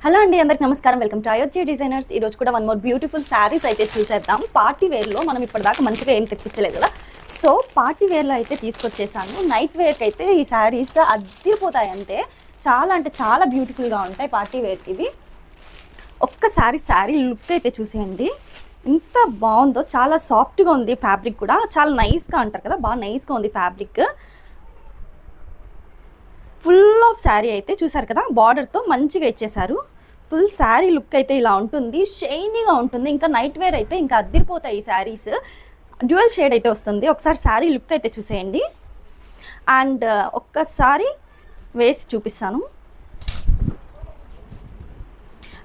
Hello అండి, అందరికి నమస్కారం. Welcome to Ayodhya designers. ఈ రోజు కూడా వన్ మోర్ బ్యూటిఫుల్ శారీస్ అయితే చూసేద్దాం. పార్టీ వేర్లో మనం ఇప్పటిదాకా మంచిగా ఏం తెప్పించలేదు కదా, సో పార్టీ వేర్లో అయితే తీసుకొచ్చేసాను. నైట్ వేర్కి అయితే ఈ శారీస్ అద్దిరిపోతాయి. చాలా అంటే చాలా బ్యూటిఫుల్గా ఉంటాయి పార్టీ వేర్కి ఇవి. ఒక్కసారి శారీ లుక్ అయితే చూసేయండి, ఎంత బాగుందో. చాలా సాఫ్ట్గా ఉంది, ఫ్యాబ్రిక్ కూడా చాలా నైస్గా అంటారు కదా, బాగా నైస్గా ఉంది ఫ్యాబ్రిక్. ఫుల్ ఆఫ్ శారీ అయితే చూసారు కదా, బార్డర్తో మంచిగా ఇచ్చేసారు. ఫుల్ శారీ లుక్ అయితే ఇలా ఉంటుంది, షైనీగా ఉంటుంది. ఇంకా నైట్ వేర్ అయితే ఇంకా అద్దిరిపోతాయి ఈ శారీస్. డ్యూయల్ షేడ్ అయితే వస్తుంది. ఒకసారి శారీ లుక్ అయితే చూసేయండి, అండ్ ఒక్కసారి వేసి చూపిస్తాను.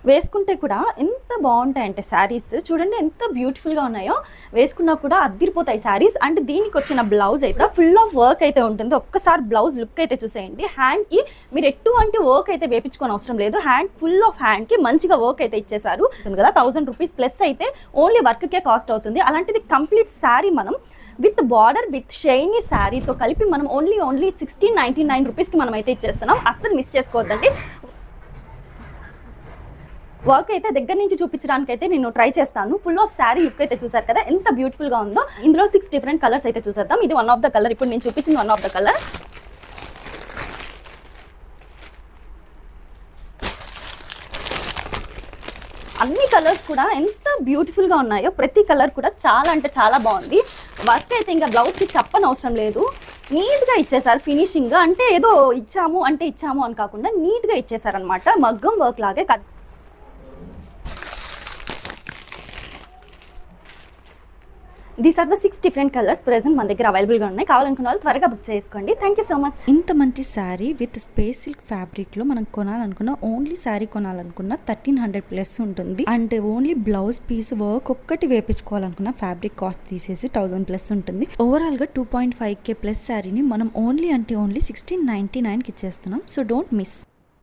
వేసుకుంటే కూడా ఎంత బాగుంటాయంటే శారీస్ చూడండి, ఎంత బ్యూటిఫుల్గా ఉన్నాయో. వేసుకున్నా కూడా అద్దిరిపోతాయి శారీస్. అండ్ దీనికి వచ్చిన బ్లౌజ్ అయితే ఫుల్ ఆఫ్ వర్క్ అయితే ఉంటుంది. ఒక్కసారి బ్లౌజ్ లుక్ అయితే చూసేయండి. హ్యాండ్కి మీరు ఎటువంటి వర్క్ అయితే వేపించుకొని అవసరం లేదు. హ్యాండ్ ఫుల్ ఆఫ్ హ్యాండ్కి మంచిగా వర్క్ అయితే ఇచ్చేసారు కదా. 1000 రూపీస్ ప్లస్ అయితే ఓన్లీ వర్క్కే కాస్ట్ అవుతుంది. అలాంటిది కంప్లీట్ శారీ మనం విత్ బార్డర్ విత్ షైనీ శారీతో కలిపి మనం ఓన్లీ 1699 రూపీస్కి మనం అయితే ఇచ్చేస్తున్నాం. అస్సలు మిస్ చేసుకోవద్దండి. వర్క్ అయితే దగ్గర నుంచి చూపించడానికి అయితే నేను ట్రై చేస్తాను. ఫుల్ ఆఫ్ శారీ లుక్ అయితే చూసారు కదా, ఎంత బ్యూటిఫుల్గా ఉందో. ఇందులో 6 డిఫరెంట్ కలర్స్ అయితే చూసేద్దాం. ఇది వన్ ఆఫ్ ద కలర్, ఇప్పుడు నేను చూపించింది వన్ ఆఫ్ ద కలర్. అన్ని కలర్స్ కూడా ఎంత బ్యూటిఫుల్గా ఉన్నాయో. ప్రతి కలర్ కూడా చాలా అంటే చాలా బాగుంది. వర్క్ అయితే ఇంకా బ్లౌజ్కి చెప్పని అవసరం లేదు, నీట్గా ఇచ్చేసారు. ఫినిషింగ్ అంటే ఏదో ఇచ్చాము అని కాకుండా నీట్గా ఇచ్చేసారనమాట. మగ్గం వర్క్ లాగే. These are the 6 different colours present మన దగ్గర అవైలబుల్గా ఉన్నాయి. కావాలనుకున్న వాళ్ళు త్వరగా బుక్ చేసుకోండి. Thank you so much. ఇంత మంచి శారీ విత్ స్పేస్ సిల్క్ ఫ్యాబ్రిక్లో మనం కొనాలనుకున్న, ఓన్లీ శారీ కొనాలనుకున్న 1300 ప్లస్ ఉంటుంది. And only blouse piece work ఒక్కటి వేపించుకోవాలనుకున్న ఫ్యాబ్రిక్ కాస్ట్ తీసేసి 1000 ప్లస్ ఉంటుంది. ఓవరాల్గా 2.5K ప్లస్ శారీని మనం ఓన్లీ 1699కి ఇచ్చేస్తున్నాం. So don't miss.